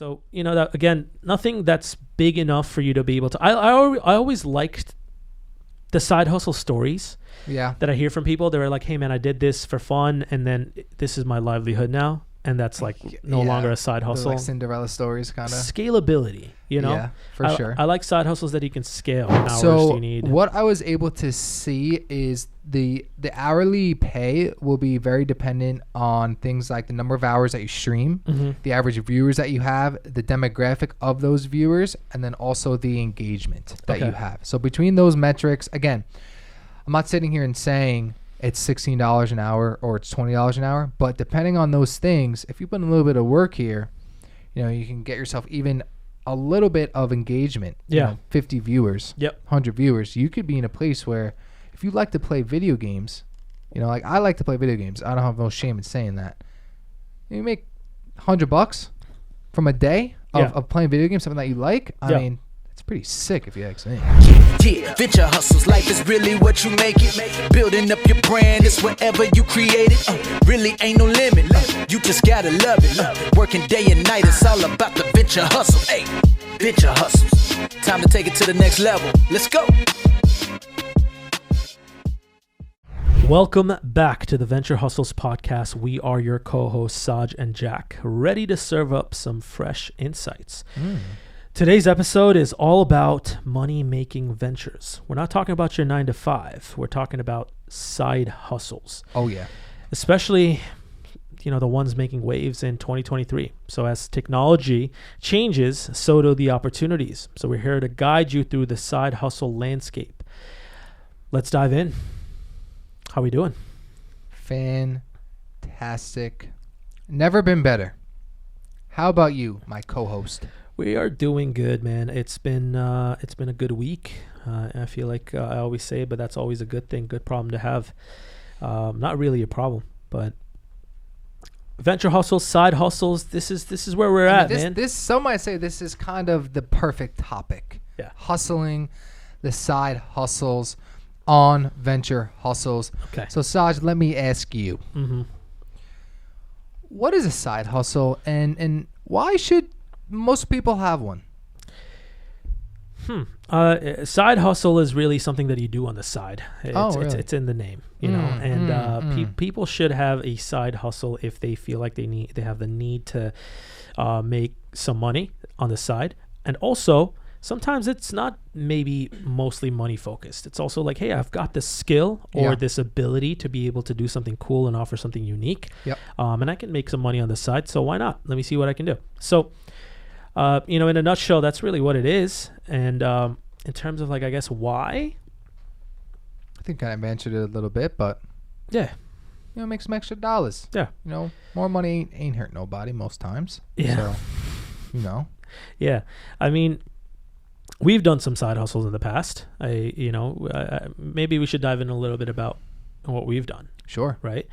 So, that, again, nothing that's big enough for you to be able to. I always liked the side hustle stories that I hear from people. They're like, hey, man, I did this for fun, and then this is my livelihood now. And that's like no longer a side hustle. Like Cinderella stories, kind of. Scalability, Yeah, for sure. I like side hustles that you can scale. How many hours do you need? What I was able to see is the hourly pay will be very dependent on things like the number of hours that you stream, the average viewers that you have, the demographic of those viewers, and then also the engagement that you have. So between those metrics, again, I'm not sitting here and saying it's $16 an hour or it's $20 an hour, but depending on those things, if you put in a little bit of work here, you can get yourself even a little bit of engagement. 50 viewers, 100 viewers. You could be in a place where if you like to play video games, like I like to play video games. I don't have no shame in saying that. You make $100 from a day of playing video games, something that you like. I mean, it's pretty sick if you ask me. Yeah, venture hustles, life is really what you make it. Building up your brand is whatever you create it. Really ain't no limit. You just gotta love it. Working day and night, it's all about the venture hustle. Hey, venture hustles. Time to take it to the next level. Let's go. Welcome back to the Venture Hustles podcast. We are your co-hosts, Saj and Jack, ready to serve up some fresh insights. Today's episode is all about money-making ventures. We're not talking about your 9-to-5. We're talking about side hustles. Oh, yeah. Especially, the ones making waves in 2023. So as technology changes, so do the opportunities. So we're here to guide you through the side hustle landscape. Let's dive in. How we doing? Fantastic. Never been better. How about you, my co-host? We are doing good, man. It's been a good week. I feel like I always say it, but that's always a good thing, good problem to have. Not really a problem, but venture hustles, side hustles. This is where we're at, man. This some might say this is kind of the perfect topic. Yeah, hustling, the side hustles, on venture hustles. Okay. So Saj, let me ask you, what is a side hustle, and why should most people have one? Side hustle is really something that you do on the side. Really? It's in the name, and people should have a side hustle if they feel like they have the need to make some money on the side. And also, sometimes it's not maybe mostly money focused. It's also like, hey, I've got this skill or this ability to be able to do something cool and offer something unique. And I can make some money on the side. So why not? Let me see what I can do. So, in a nutshell, that's really what it is. And in terms of like, I guess, why? I think I answered it a little bit, but make some extra dollars. Yeah. More money ain't hurt nobody most times. Yeah. So, Yeah. I mean, we've done some side hustles in the past. Maybe we should dive in a little bit about what we've done. Sure. Right.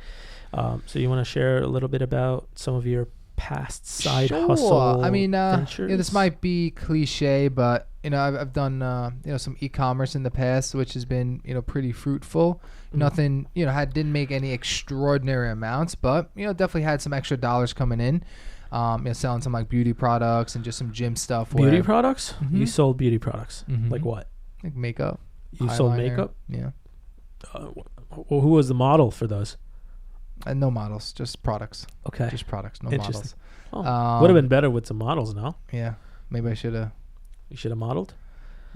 So you want to share a little bit about some of your past side hustle? I mean, ventures? this might be cliche, but I've done some eCommerce in the past, which has been pretty fruitful. Nothing didn't make any extraordinary amounts, but definitely had some extra dollars coming in. Selling some like beauty products and just some gym stuff. Beauty products? You sold beauty products? Like what? Like makeup. You sold makeup? Yeah. Who was the model for those? No models, just products. Okay. Just products, no models. Oh, would have been better with some models, no? Yeah. Maybe I should have. You should have modeled?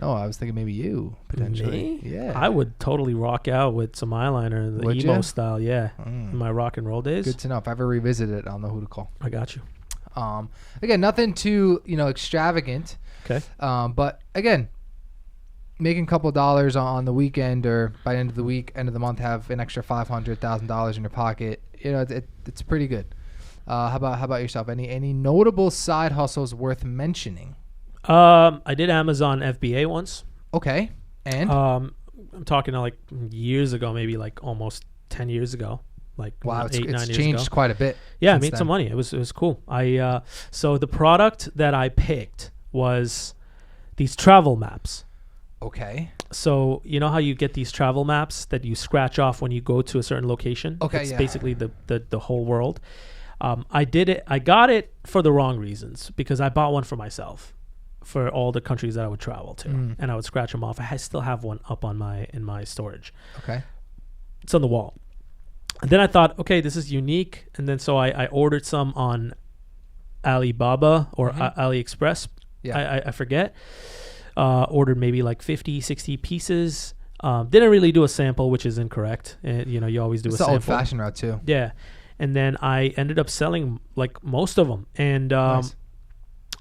No, I was thinking maybe you, potentially. Me? Yeah. I would totally rock out with some eyeliner, the emo style, yeah. In my rock and roll days. Good to know. If I ever revisit it, I'll know who to call. I got you. Again, nothing too, extravagant. Okay. But again, making a couple of dollars on the weekend or by the end of the week, end of the month, have an extra $500,000 in your pocket. It's pretty good. How about yourself? Any notable side hustles worth mentioning? I did Amazon FBA once. Okay. And I'm talking like years ago, maybe like almost 10 years ago. Like wow, 8-9 years ago. It's changed quite a bit. Yeah, I made some money. It was cool. So the product that I picked was these travel maps. Okay. So you know how you get these travel maps that you scratch off when you go to a certain location? Okay, it's basically the whole world. I got it for the wrong reasons because I bought one for myself for all the countries that I would travel to, and I would scratch them off. I still have one up in my storage. Okay. It's on the wall. And then I thought, okay, this is unique. And then so I ordered some on Alibaba or AliExpress. Yeah. I forget. Ordered maybe like 50, 60 pieces. Didn't really do a sample, which is incorrect. And, you always do a sample. It's the old-fashioned route too. Yeah. And then I ended up selling like most of them. And Nice.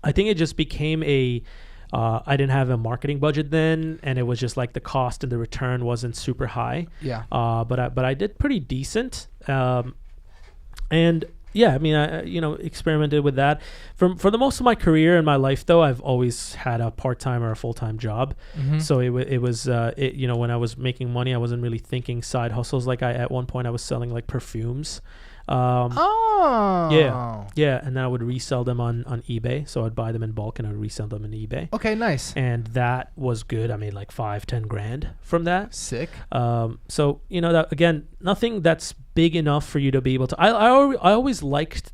I think it just became I didn't have a marketing budget then, and it was just like the cost and the return wasn't super high. Yeah. But I did pretty decent. And yeah, I mean, I experimented with that. For the most of my career and my life, though, I've always had a part-time or a full-time job. So it was when I was making money, I wasn't really thinking side hustles. Like at one point, I was selling like perfumes. Yeah, and then I would resell them on eBay. So I'd buy them in bulk and I'd resell them on eBay. Okay, nice. And that was good. I made like 5-10 grand from that. Sick. So that again, nothing that's big enough for you to be able to. I always liked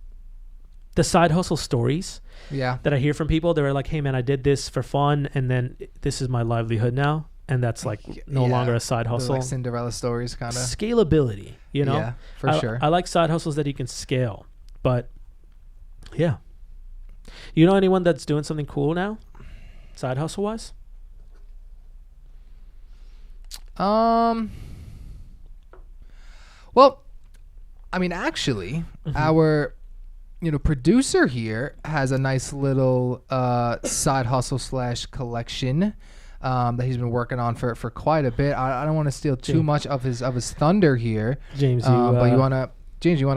the side hustle stories. Yeah. That I hear from people. They were like, "Hey man, I did this for fun, and then this is my livelihood now." And that's like no longer a side hustle. Like Cinderella stories, kind of. Scalability, Yeah, for sure. I like side hustles that you can scale, but yeah. You know anyone that's doing something cool now, side hustle wise? Well, I mean, actually, our producer here has a nice little side hustle / collection that he's been working on for quite a bit. I don't want to steal too much of his thunder here, James. but you want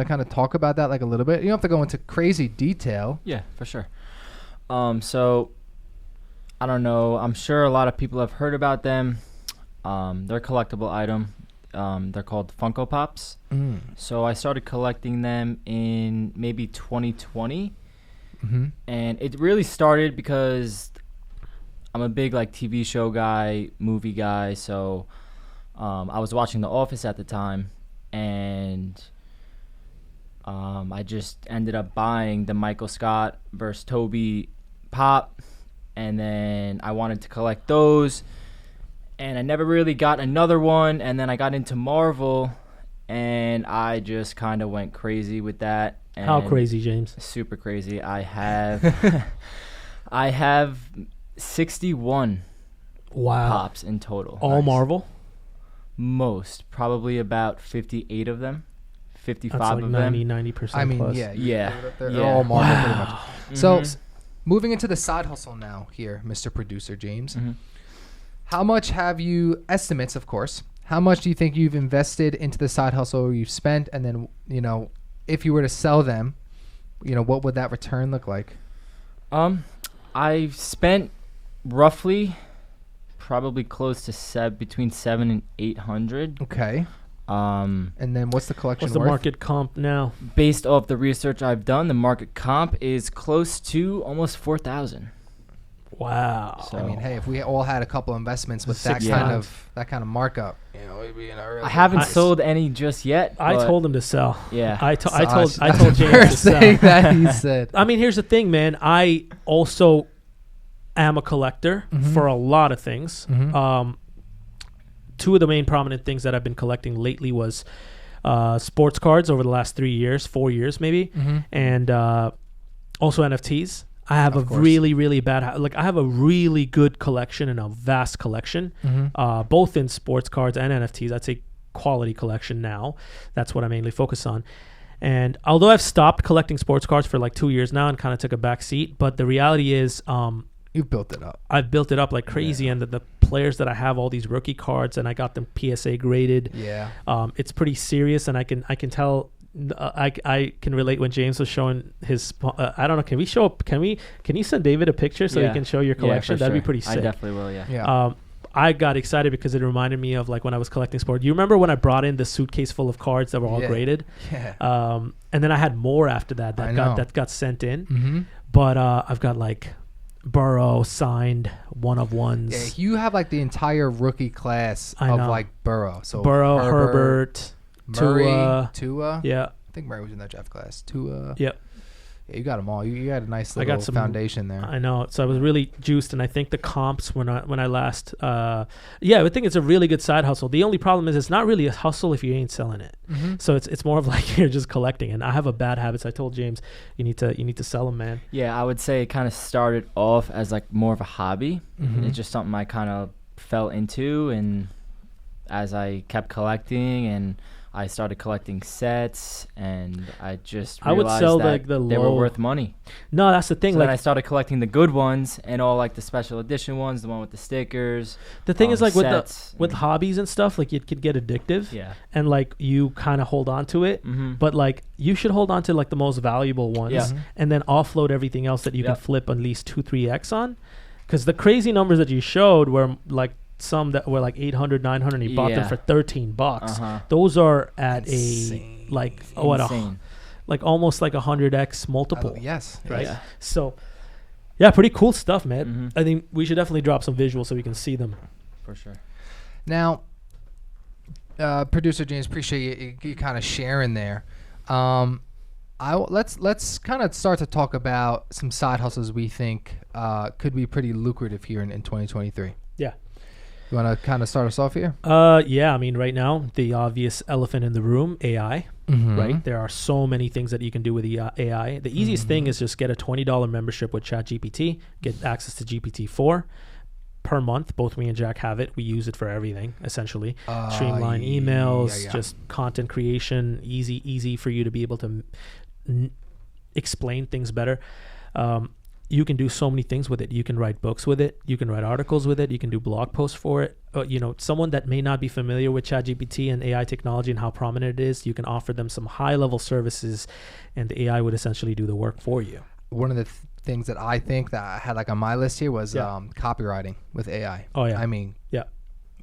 to kind of talk about that like a little bit? You don't have to go into crazy detail. Yeah, for sure. So I don't know. I'm sure a lot of people have heard about them. They're a collectible item. They're called Funko Pops. So I started collecting them in maybe 2020. And it really started because I'm a big like TV show guy, movie guy. So I was watching The Office at the time, and I just ended up buying the Michael Scott versus Toby pop, and then I wanted to collect those, and I never really got another one. And then I got into Marvel, and I just kind of went crazy with that. And how crazy, James? Super crazy. I have I have 61 pops in total. All nice. Marvel? Most. Probably about 58 of them. 55 That's like of 90% I mean, plus. Yeah. They're all Marvel pretty much. So, moving into the side hustle now here, Mr. Producer James. How much have you, estimates of course, how much do you think you've invested into the side hustle you've spent? And then, if you were to sell them, what would that return look like? I've spent roughly probably close to between 700 and 800. Okay. And then what's the collection What's the worth? market comp now? Based off the research I've done, the market comp is close to almost 4,000. Wow. So I mean, hey, if we all had a couple investments with that kind of markup, we'd be in a really I haven't sold any just yet. I told him to sell. Yeah. I told James to first sell. thing that he said. I mean, here's the thing, man. I also am a collector for a lot of things. Two of the main prominent things that I've been collecting lately was sports cards over the last 4 years maybe, and also NFTs. I have really, really bad, I have a really good collection and a vast collection, both in sports cards and NFTs. I'd say quality collection now. That's what I mainly focus on. And although I've stopped collecting sports cards for like 2 years now and kind of took a back seat, but the reality is, you've built it up. I've built it up like crazy, and the players that I have, all these rookie cards, and I got them PSA graded. Yeah. It's pretty serious, and I can tell. I can relate when James was showing his. I don't know. Can you send David a picture so he can show your collection? That'd be pretty sick. I definitely will. Yeah. Yeah. I got excited because it reminded me of like when I was collecting sport. You remember when I brought in the suitcase full of cards that were all graded? Yeah. And then I had more after that got sent in. But I've got like Burrow signed 1-of-1s. Yeah, you have like the entire rookie class of like Burrow. So Burrow, Herbert, Murray, Tua. Yeah. I think Murray was in that draft class. Tua. Yep. Yeah, you got them all. You got a nice little foundation there. I know. So I was really juiced, and I think the comps when I last, I think it's a really good side hustle. The only problem is it's not really a hustle if you ain't selling it. Mm-hmm. So it's more of like you're just collecting. And I have a bad habit. So I told James, you need to sell them, man. Yeah, I would say it kind of started off as like more of a hobby. Mm-hmm. It's just something I kind of fell into, and as I kept collecting and I started collecting sets, and I just realized would sell that the they were low. worth money. No, that's the thing. So like then I started collecting the good ones and all like the special edition ones, the one with the stickers. the thing is like sets with and- hobbies and stuff, like it could get addictive. Yeah. And like you kind of hold on to it, Mm-hmm. but like you should hold on to like the most valuable ones, Yeah. and then offload everything else that you can Yep. flip at least 2-3x on. Because the crazy numbers that you showed were like some that were like 800, 900, and you bought them Yeah. for $13. Uh-huh. Those are at Insane. a like Insane. like almost like 100x multiple, Yes. right? Yeah. So yeah, pretty cool stuff, man. Mhm. I think we should definitely drop some visuals so we can see them. For sure. Now, producer James, appreciate you kind of sharing there. Let's kind of start to talk about some side hustles we think could be pretty lucrative here in 2023. Yeah. You want to kind of start us off here? Yeah, I mean, right now, the obvious elephant in the room, AI, Mm-hmm. right? There are so many things that you can do with the AI. The easiest thing is just get a $20 membership with ChatGPT, get access to GPT-4 per month. Both me and Jack have it. We use it for everything, essentially. Streamline emails, yeah. just content creation, easy for you to be able to explain things better. You can do so many things with it. You can write books with it. You can write articles with it. You can do blog posts for it. Someone that may not be familiar with ChatGPT and AI technology and how prominent it is, you can offer them some high-level services, and the AI would essentially do the work for you. One of the things that I think that I had like on my list here was Yeah. copywriting with AI. Oh, yeah. I mean, Yeah.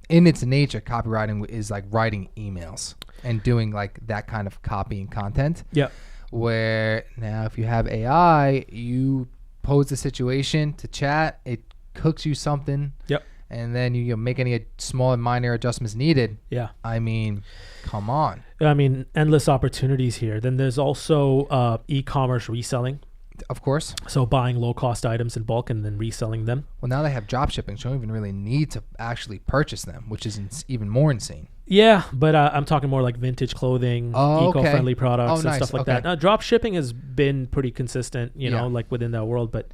in its nature, copywriting is like writing emails and doing like that kind of copy and content. Yeah. Where now if you have AI, you pose the situation to chat, it cooks you something. Yep. And then you make any small and minor adjustments needed. Yeah. I mean, come on. I mean, endless opportunities here. Then there's also e-commerce reselling. Of course. So buying low-cost items in bulk and then reselling them. Well, now they have drop shipping, so you don't even really need to actually purchase them, which is even more insane. Yeah, but I'm talking more like vintage clothing, Oh, okay. eco-friendly products and nice. stuff like Okay. that. Now, drop shipping has been pretty consistent, Yeah. like within that world. But,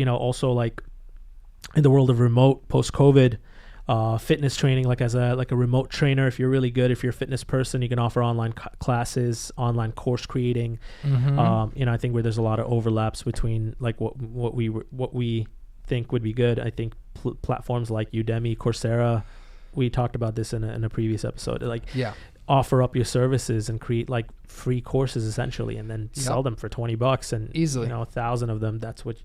also like in the world of remote post-COVID, fitness training, like as a remote trainer, if you're really good, if you're a fitness person, you can offer online classes, online course creating. Mm-hmm. I think where there's a lot of overlaps between like what we think would be good. I think platforms like Udemy, Coursera, we talked about this in a previous episode. Like, Yeah. offer up your services and create like free courses essentially, and then sell them for $20 and Easily. 1,000 of them. That's what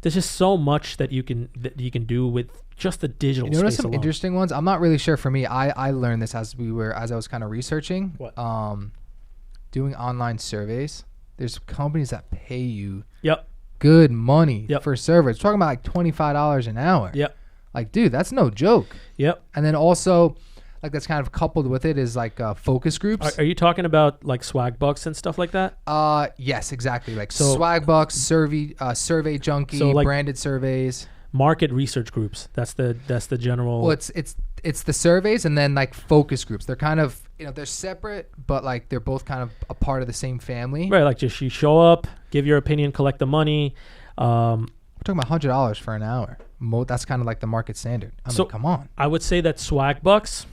There's just so much that you can do with just the digital You notice space some alone. interesting ones. I'm not really sure for me. I learned this as I was kind of researching. What? Doing online surveys. There's companies that pay you Yep. good money Yep. for surveys. We're talking about like $25 an hour. Yep. Like, dude, that's no joke. Yep. And then also, like that's kind of coupled with it is like focus groups. Are you talking about like swag bucks and stuff like that? Yes, exactly. Like So- Swagbucks, Survey Junkie, So, like- branded surveys. Market research groups. That's the general. Well, it's the surveys and then like focus groups. They're kind of they're separate, but like they're both kind of a part of the same family. right. Like just you show up, give your opinion, collect the money. We're talking about $100 for an hour. That's kind of like the market standard. I mean, So- come on. I would say that swag bucks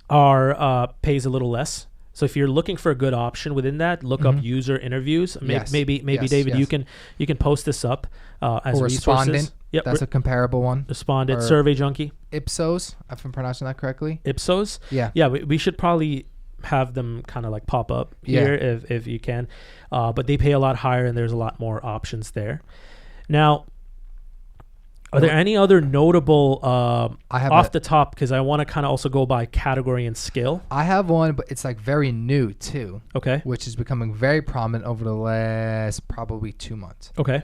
are pays a little less. So if you're looking for a good option within that, look up user interviews. Yes. Maybe Yes, David, yes. you can post this up as Or resources. Respondent. Yep, That's a comparable one. Respondent, or- Survey Junkie, Ipsos, if I'm pronouncing that correctly. Ipsos. Yeah. Yeah, we should probably have them kind of like pop up here if you can. But they pay a lot higher and there's a lot more options there. Now, are there any other notable I have off the top, because I want to kind of also go by category and skill. I have one, but it's like very new too, Okay. which is becoming very prominent over the last probably 2 months. Okay.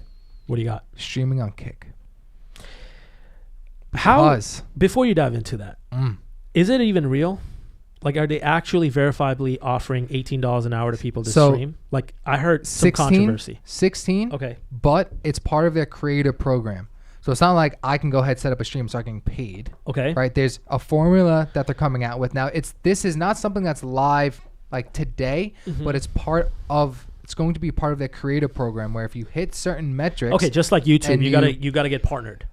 What do you got? Streaming on Kick. How, Because before you dive into that, mm, is it even real? Like, are they actually verifiably offering $18 an hour to people to So, stream? Like, I heard some 16, controversy. 16. Okay. But it's part of their creative program. So it's not like I can go ahead, set up a stream, start getting paid. Okay. Right? There's a formula that they're coming out with. Now, this is not something that's live like today, but it's going to be part of their creative program where if you hit certain metrics. Okay, just like YouTube, you gotta get partnered.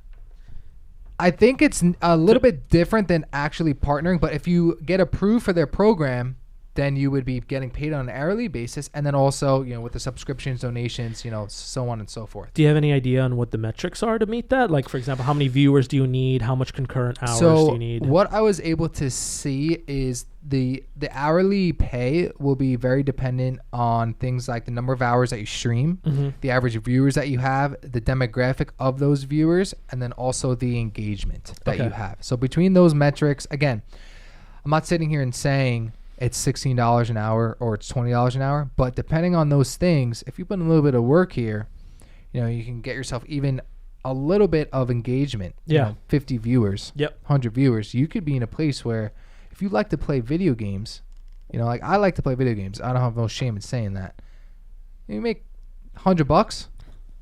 I think it's a little bit different than actually partnering, but if you get approved for their program, then you would be getting paid on an hourly basis, and then also, with the subscriptions, donations, so on and so forth. Do you have any idea on what the metrics are to meet that? Like, for example, how many viewers do you need? How much concurrent hours do you need? What I was able to see is the hourly pay will be very dependent on things like the number of hours that you stream, the average viewers that you have, the demographic of those viewers, and then also the engagement that you have. So between those metrics, again, I'm not sitting here and saying it's $16 an hour or it's $20 an hour, but depending on those things, if you put in a little bit of work here, you can get yourself even a little bit of engagement. 50 viewers, 100 viewers. You could be in a place where if you like to play video games, like I like to play video games. I don't have no shame in saying that. You make $100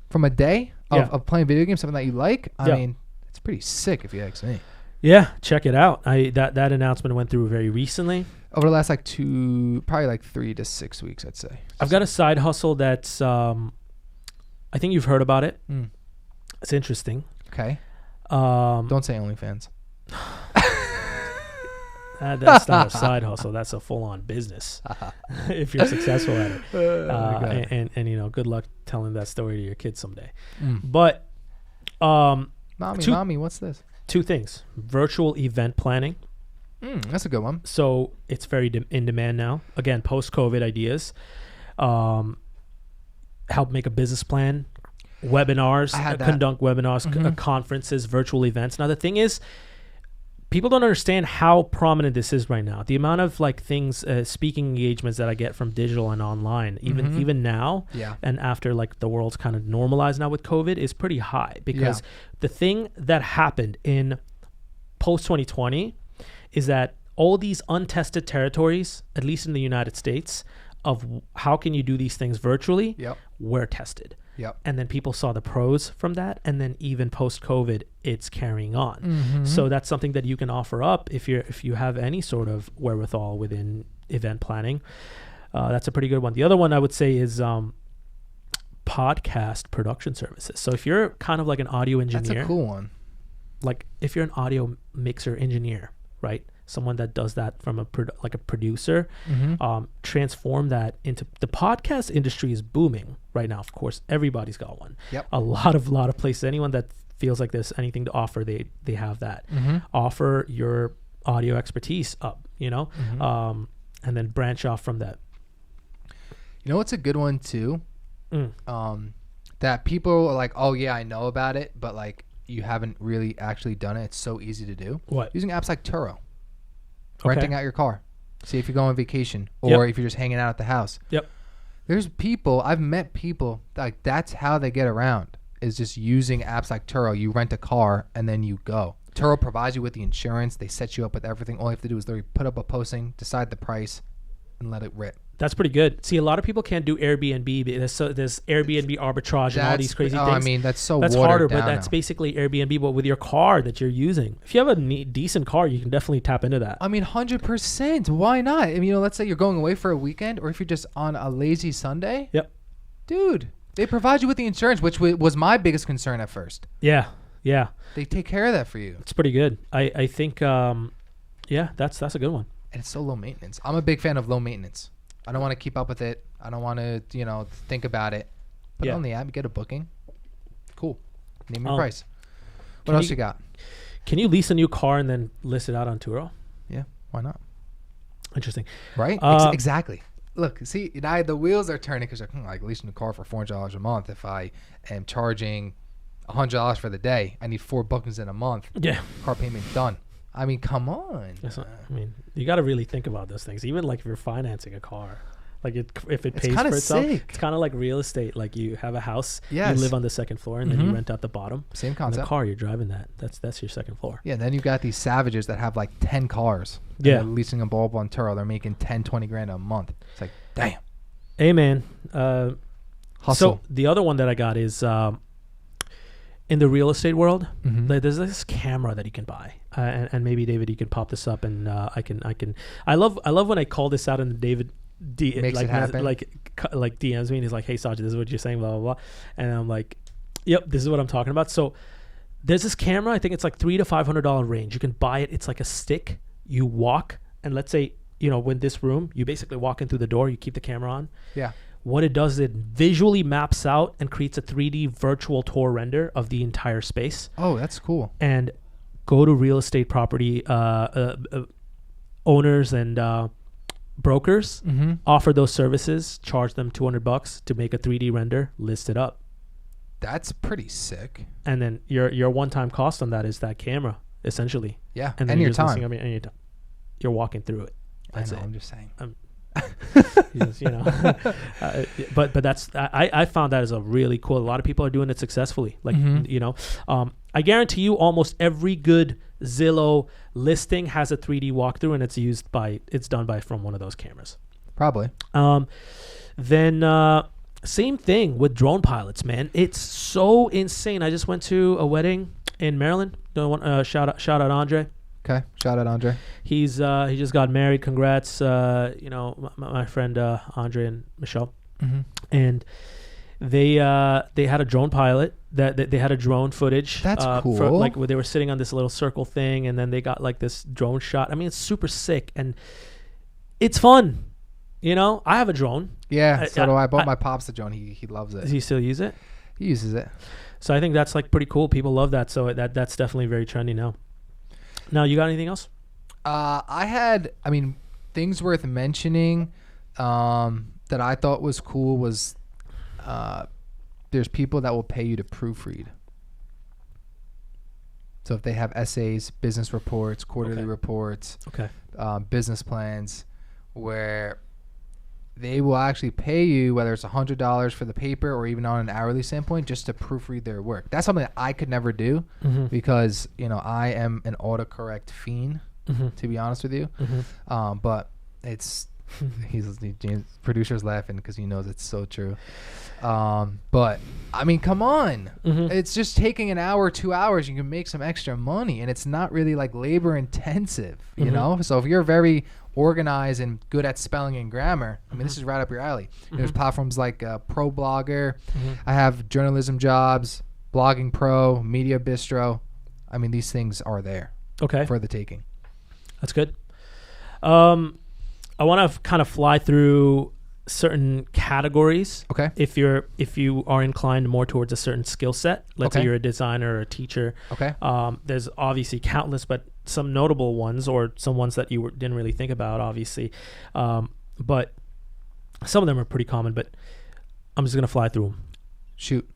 from a day of playing video games, something that you like. I mean, it's pretty sick if you ask me. Yeah, check it out. That announcement went through very recently. Over the last probably 3 to 6 weeks, I'd say. I've got a side hustle that's, I think you've heard about it. It's interesting. Okay. Don't say OnlyFans. That's not a side hustle. That's a full-on business if you're successful at it. And good luck telling that story to your kids someday. But Mommy, what's this? 2 things. Virtual event planning. That's a good one. So it's very in demand now. Again, post-COVID ideas. Help make a business plan. Webinars. Conduct webinars, conferences, virtual events. Now, the thing is, people don't understand how prominent this is right now. The amount of things, speaking engagements that I get from digital and online, even now, and after the world's kind of normalized now with COVID, is pretty high. Because the thing that happened in post-2020 is that all these untested territories, at least in the United States, of how can you do these things virtually, were tested. And then people saw the pros from that, and then even post-COVID, it's carrying on. So that's something that you can offer up if you have any sort of wherewithal within event planning. That's a pretty good one. The other one I would say is podcast production services. So if you're kind of like an audio engineer, that's a cool one. Like if you're an audio mixer engineer, right? Someone that does that from a producer, transform that into the podcast industry is booming right now. Of course, everybody's got one. A lot of places. Anyone that feels like there's anything to offer, they have that. Offer your audio expertise up, and then branch off from that. You know what's a good one too? That people are like, oh yeah, I know about it, but you haven't really actually done it. It's so easy to do. What? Using apps like Turo. Renting out your car. See if you go on vacation or if you're just hanging out at the house. There's people, I've met people, that's how they get around, is just using apps like Turo. You rent a car and then you go. Turo provides you with the insurance. They set you up with everything. All you have to do is literally put up a posting, decide the price, and let it rip. That's pretty good. See, a lot of people can't do Airbnb. There's Airbnb arbitrage and all these crazy things. I mean, that's harder, but down that's now. basically Airbnb, but with your car that you're using. If you have a decent car, you can definitely tap into that. I mean, 100%. Why not? I mean, let's say you're going away for a weekend, or if you're just on a lazy Sunday. Dude, they provide you with the insurance, which was my biggest concern at first. Yeah. They take care of that for you. It's pretty good. I think, that's a good one. And it's so low maintenance. I'm a big fan of low maintenance. I don't want to keep up with it. I don't want to, think about it. Put it on the app, you get a booking. Cool. Name your price. What else you got? Can you lease a new car and then list it out on Turo? Yeah, why not? Interesting. Right? Exactly. Look, see, now the wheels are turning because like leasing a car for $400 a month. If I am charging $100 for the day, I need 4 bookings in a month. Yeah. Car payment done. I mean, come on. You got to really think about those things. Even if you're financing a car, Like if it It's pays for kinda itself, sick. it's kind of like real estate. Like you have a house, Yes. you live on the second floor, and then you rent out the bottom. Same And the concept. car, you're driving that. That's your second floor. Yeah, and then you got these savages that have like 10 cars. And Yeah. they're leasing a bulb on Turo. They're making 10, 20 grand a month. It's like, damn. Hey man, Hustle. so the other one that I got is in the real estate world. Mhm. There's this camera that you can buy, and maybe David, you can pop this up, and I can. I love when I call this out, and David Makes like it happen. like DMs me, and he's like, "Hey Saj, this is what you're saying, blah blah blah," and I'm like, "Yep, this is what I'm talking about." So there's this camera. I think it's like $300 to $500 range. You can buy it. It's like a stick. You walk, and let's say when this room, you basically walk in through the door. You keep the camera on. Yeah. What it does is it visually maps out and creates a 3D virtual tour render of the entire space. Oh, that's cool. And go to real estate property owners and brokers, Mm-hmm. offer those services, charge them $200 to make a 3D render, list it up. That's pretty sick. And then your one-time cost on that is that camera, essentially. Yeah. And And, then your you're just listing time. and your time. You're walking through it. That's I know. it. I'm just saying. Yes, but that's I found that as a really cool. A lot of people are doing it successfully. Like Mhm. I guarantee you, almost every good Zillow listing has a 3D walkthrough, and it's done from one of those cameras. Probably. Then same thing with drone pilots, man. It's so insane. I just went to a wedding in Maryland. Shout out Andre. Okay. Shout out, Andre. He just got married. Congrats, my friend Andre and Michelle. Mm-hmm. And they had a drone pilot that they had a drone footage. That's cool. Where they were sitting on this little circle thing, and then they got like this drone shot. I mean, it's super sick and it's fun. I have a drone. Yeah. So do I. Bought I- my pops the drone. He loves it. Does he still use it? He uses it. So I think that's like pretty cool. People love that. So that's definitely very trendy now. Now, you got anything else? Things worth mentioning that I thought was cool was there's people that will pay you to proofread. So if they have essays, business reports, quarterly Okay. reports, Okay. business plans, where they will actually pay you, whether it's $100 for the paper or even on an hourly standpoint, just to proofread their work. That's something that I could never do Mm-hmm. because I am an autocorrect fiend, Mm-hmm. to be honest with you. Mm-hmm. But it's James producer's laughing because he knows it's so true. But I mean, come on, Mm-hmm. it's just taking an hour, 2 hours. You can make some extra money, and it's not really like labor intensive, you Mhm. know. So if you're very organized and good at spelling and grammar, I mean, this is right up your alley. There's platforms like Pro Blogger. I have journalism jobs, Blogging Pro, Media Bistro. I mean, these things are there Okay. for the taking. That's good. I want to kind of fly through certain categories. Okay. If you are inclined more towards a certain skill set, let's say Okay. you're a designer or a teacher. Okay. There's obviously countless, but some notable ones, or some ones that you didn't really think about, obviously. But some of them are pretty common. But I'm just gonna fly through them. Shoot.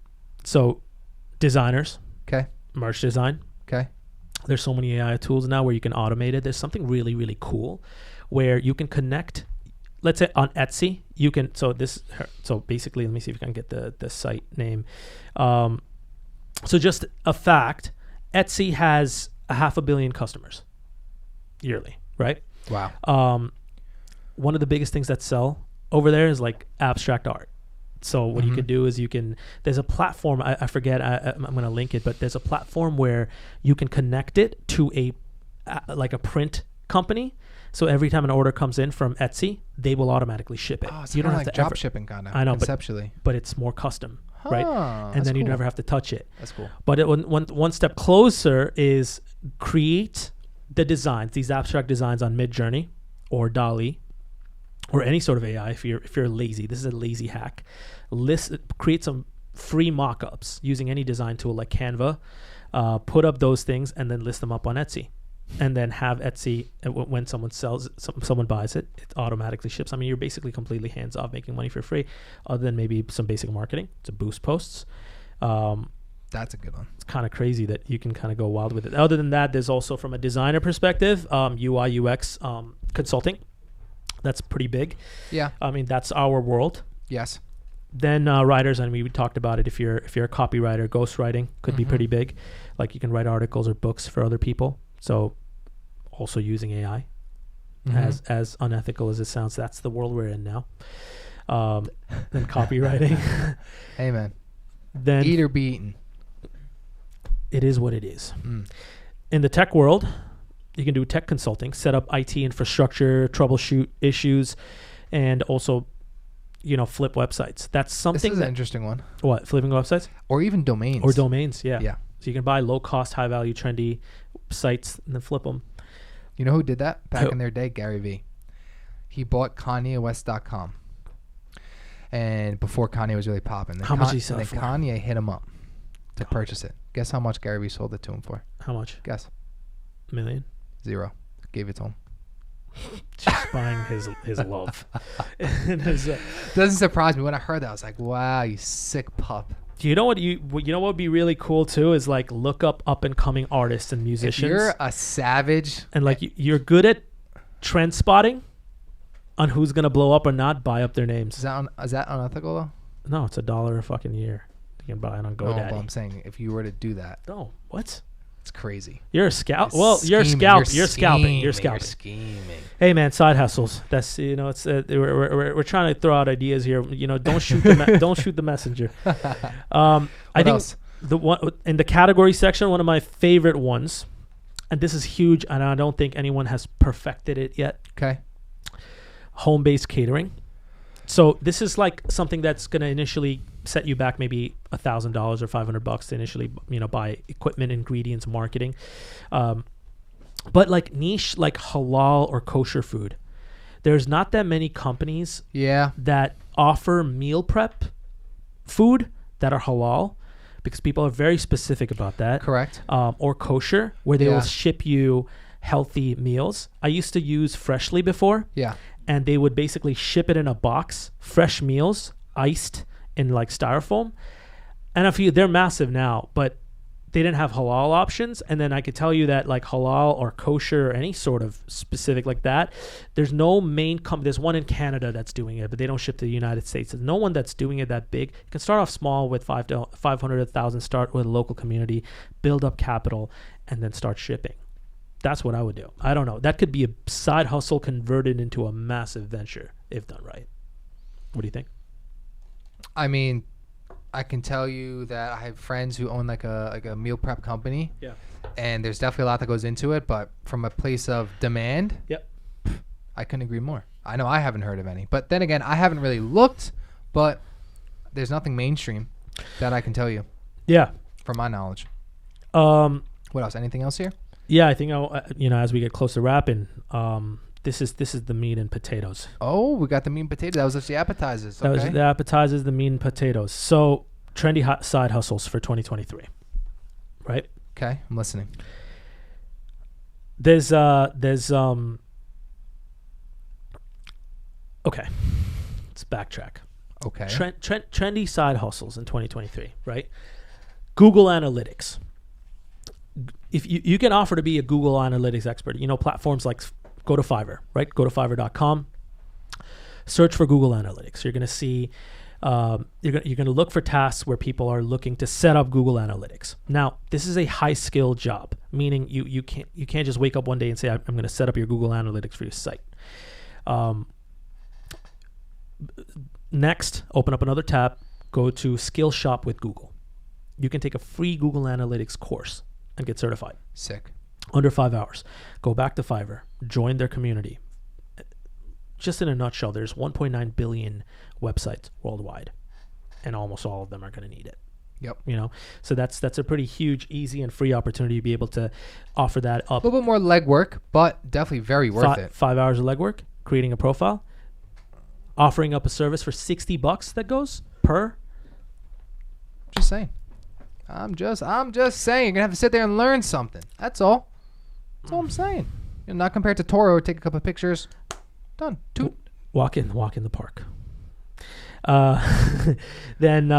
So, designers, Okay. merch design. Okay. There's so many AI tools now where you can automate it. There's something really, really cool where you can connect, let's say on Etsy, you can, so basically, let me see if I can get the site name. So just a fact, Etsy has 500 million customers yearly, right? Wow. One of the biggest things that sell over there is like abstract art. So what you can do is there's a platform, I forget, I'm going to link it, but there's a platform where you can connect it to like a print company. So every time an order comes in from Etsy, they will automatically ship it. Oh, it's You don't kind have of like to drop shipping kind of. I know, but- conceptually. but it's more custom, right? And that's then you cool. never have to touch it. That's cool. But one step closer is create the designs, these abstract designs on Midjourney or DALL-E or any sort of AI. If you're lazy, this is a lazy hack. Create some free mock-ups using any design tool like Canva. Put up those things and then list them up on Etsy, and then have Etsy when someone buys it, it automatically ships. I mean, you're basically completely hands off, making money for free, other than maybe some basic marketing to boost posts. That's a good one. It's kind of crazy that you can kind of go wild with it. Other than that, there's also, from a designer perspective, UI UX consulting. That's pretty big. Yeah. I mean, that's our world. Yes. Then writers, and we talked about it. If you're a copywriter, ghostwriting could be pretty big. Like you can write articles or books for other people. So also using AI, as unethical as it sounds, that's the world we're in now. Then copywriting. Hey man. Then Eat or be eaten. It is what it is. In the tech world, you can do tech consulting, set up IT infrastructure, troubleshoot issues, and also, flip websites. That's something. This is an interesting one. What, flipping websites? Or even domains. Or domains, yeah. Yeah. So you can buy low cost, high value, trendy sites and then flip them. You know who did that back Who? in their day? Gary Vee. He bought KanyeWest.com. And before Kanye was really popping. How much did he sell it for? Kanye hit him up to purchase it. Guess how much Gary Vee sold it to him for? How much? Guess. $1 million? 0. Gave it to him. Just buying his love. And Doesn't surprise me. When I heard that, I was like, wow, you sick pup. you know what would be really cool too is like look up and coming artists and musicians. If you're a savage. And like you're good at trend spotting on who's gonna blow up or not, buy up their names. Is that unethical though? No, it's $1 a fucking year. You can buy it on GoDaddy. No, but I'm saying if you were to do that. No, what? It's crazy. You're a scout. You're Well, you're scheming. scalping. You're scalping. You're scalping. You're scheming. Hey man, side hustles. That's it's we're trying to throw out ideas here. Don't shoot don't shoot the messenger. I think else? the one in the category section, one of my favorite ones, and this is huge, and I don't think anyone has perfected it yet. Okay. Home-based catering. So this is like something that's going to initially set you back maybe $1,000 or $500 to initially, buy equipment, ingredients, marketing. But like niche, like halal or kosher food, there's not that many companies that offer meal prep food that are halal because people are very specific about that. Correct. Or kosher, where they will ship you healthy meals. I used to use Freshly before. Yeah. And they would basically ship it in a box, fresh meals, iced in like styrofoam. And they're massive now, but they didn't have halal options. And then I could tell you that like halal or kosher or any sort of specific like that, there's no main company. There's one in Canada that's doing it, but they don't ship to the United States. There's no one that's doing it that big. You can start off small with 500 to 1,000, start with a local community, build up capital, and then start shipping. That's what I would do. I don't know. That could be a side hustle converted into a massive venture if done right. What do you think? I mean, I can tell you that I have friends who own like a meal prep company. Yeah. And there's definitely a lot that goes into it, but from a place of demand, Yep. I couldn't agree more. I know I haven't heard of any. But then again, I haven't really looked, but there's nothing mainstream that I can tell you. Yeah. From my knowledge. What else? Anything else here? Yeah, I think as we get close to wrapping, this is the meat and potatoes. Oh, we got the meat and potatoes. That was just the appetizers. That was the appetizers, the meat and potatoes. So trendy side hustles for 2023, right? Okay, I'm listening. There's okay. Let's backtrack. Okay. Trendy side hustles in 2023, right? Google Analytics. If you can offer to be a Google Analytics expert, platforms like go to Fiverr, right? Go to fiverr.com, search for Google Analytics. You're going to see, you're going to look for tasks where people are looking to set up Google Analytics. Now, this is a high skill job, meaning you can't just wake up one day and say, I'm going to set up your Google Analytics for your site. Next, open up another tab, go to Skill Shop with Google. You can take a free Google Analytics course and get certified. Sick. Under 5 hours. Go back to Fiverr. Join their community. Just in a nutshell, there's 1.9 billion websites worldwide, and almost all of them are going to need it. Yep. So that's a pretty huge, easy, and free opportunity to be able to offer that up. A little bit more legwork, but definitely very worth it. 5 hours of legwork, creating a profile, offering up a service for $60 that goes per. Just saying. I'm just saying. You're gonna have to sit there and learn something. That's all. That's all I'm saying. Not compared to Toro. Take a couple of pictures. Done. Walk in the park. Then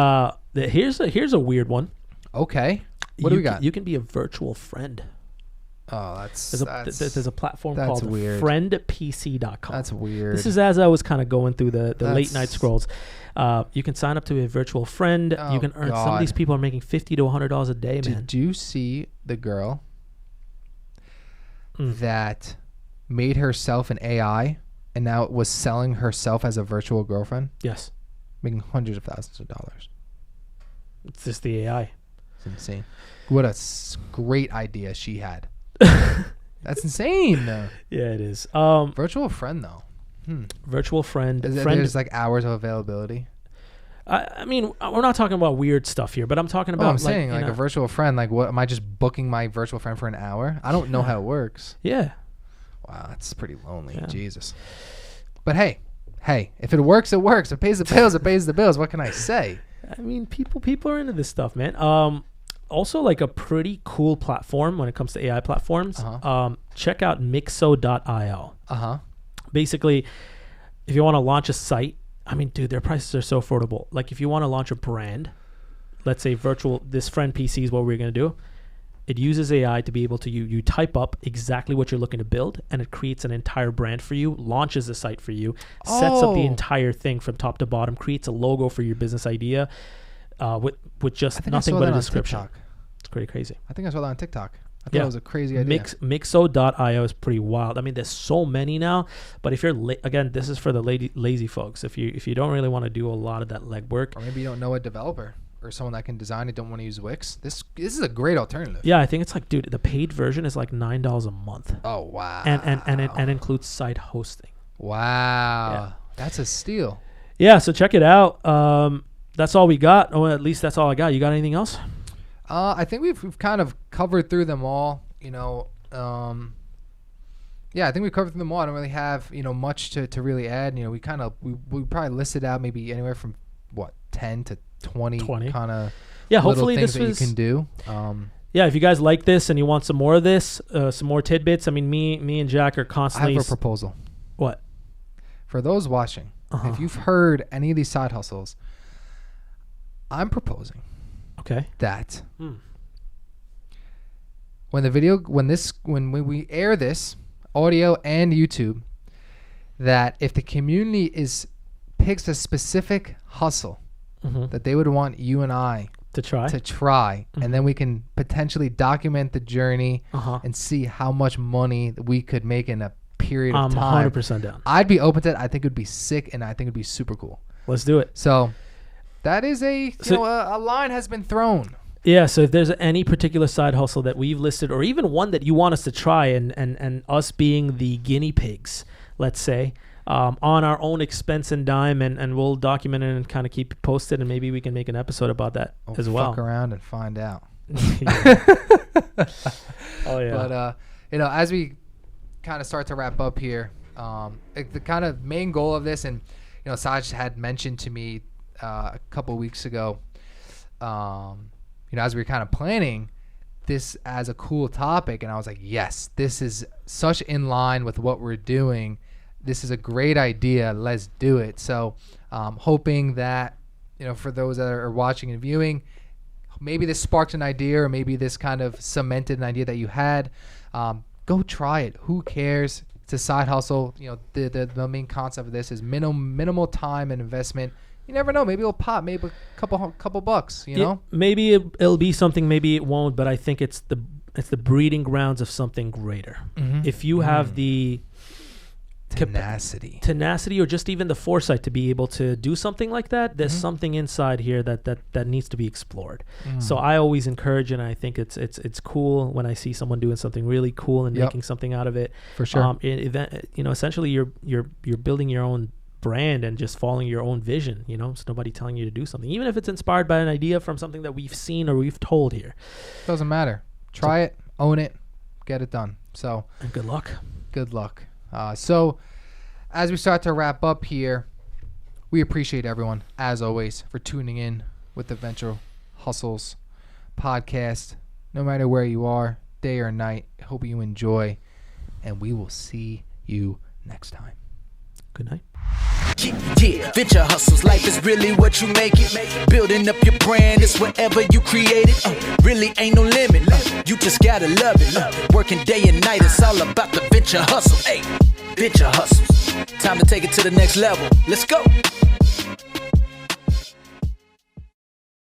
here's a weird one. Okay. What do we got? You can be a virtual friend. Oh, that's there's a platform that's called weird. friendpc.com. That's weird. This is as I was kind of going through the late night scrolls. You can sign up to a virtual friend. Oh, you can earn. Some of these people are making $50 to $100 a day, man. Did you see the girl that made herself an AI and now was selling herself as a virtual girlfriend? Yes. Making hundreds of thousands of dollars. It's just the AI. It's insane. What a great idea she had. That's insane. Yeah, it is. Virtual friend though. Virtual friend. There's like hours of availability. I mean, we're not talking about weird stuff here, but I'm talking about. I'm saying like a virtual friend. Like, what am I just booking my virtual friend for an hour? I don't know how it works. Yeah. Wow, that's pretty lonely. Yeah. Jesus. But hey, if it works, it works. It pays the bills. It pays the bills. What can I say? I mean, people are into this stuff, man. Also, like a pretty cool platform when it comes to AI platforms. Check out Mixo.io. Basically, if you want to launch a site, I mean, dude, their prices are so affordable. Like, if you want to launch a brand, let's say this friend PC is what we're going to do. It uses AI to be able to, you type up exactly what you're looking to build, and it creates an entire brand for you, launches the site for you, sets up the entire thing from top to bottom, creates a logo for your business idea with just nothing but a description. It's pretty crazy. I think I saw that on TikTok. I thought it was a crazy idea. Mixo.io is pretty wild. I mean, there's so many now, but if you're again, this is for the lazy folks. If you don't really want to do a lot of that legwork, or maybe you don't know a developer or someone that can design it, don't want to use Wix. This is a great alternative. Yeah, I think it's like, dude, the paid version is like $9 a month. Oh wow! And it includes site hosting. Wow, that's a steal. Yeah, so check it out. That's all we got. Or at least that's all I got. You got anything else? I think we've kind of covered through them all. Yeah, I think we covered through them all. I don't really have much to really add. We probably listed out maybe anywhere from 10 to 20 kind of hopefully things this that was, you can do. Yeah, if you guys like this and you want some more of this, some more tidbits. I mean, me and Jack are constantly. I have a proposal. What? For those watching, if you've heard any of these side hustles, I'm proposing. Okay. That when we air this audio and YouTube, that if the community picks a specific hustle that they would want you and I to try, and then we can potentially document the journey and see how much money we could make in a period of time. 100% down. I'd be open to it. I think it would be sick, and I think it'd be super cool. Let's do it. So that is a line has been thrown. Yeah, so if there's any particular side hustle that we've listed, or even one that you want us to try, and us being the guinea pigs, let's say, on our own expense and dime, and we'll document it and kind of keep it posted, and maybe we can make an episode about that as well. Fuck around and find out. Oh yeah. But as we kind of start to wrap up here, the kind of main goal of this, and Saj had mentioned to me a couple weeks ago, as we were kind of planning this as a cool topic, and I was like, yes, this is such in line with what we're doing. This is a great idea. Let's do it. So hoping that, for those that are watching and viewing, maybe this sparked an idea, or maybe this kind of cemented an idea that you had. Go try it. Who cares? It's a side hustle. The main concept of this is minimal time and investment. You never know. Maybe it'll pop. Maybe a couple bucks. Maybe it'll be something. Maybe it won't. But I think it's the breeding grounds of something greater. If you have the tenacity, or just even the foresight to be able to do something like that, there's something inside here that needs to be explored. So I always encourage, and I think it's cool when I see someone doing something really cool and making something out of it. For sure. Essentially you're building your own brand and just following your own vision. It's nobody telling you to do something, even if it's inspired by an idea from something that we've seen or we've told here. Doesn't matter. Try it, own it, get it done. So, and good luck. So as we start to wrap up here, we appreciate everyone, as always, for tuning in with the Venture Hustles podcast. No matter where you are, day or night, hope you enjoy, and we will see you next time. Good night. Yeah, venture hustles, life is really what you make it. Building up your brand, it's whatever you create it. Really ain't no limit, you just gotta love it. Working day and night, it's all about the venture hustle. Hey, venture hustles, time to take it to the next level. Let's go.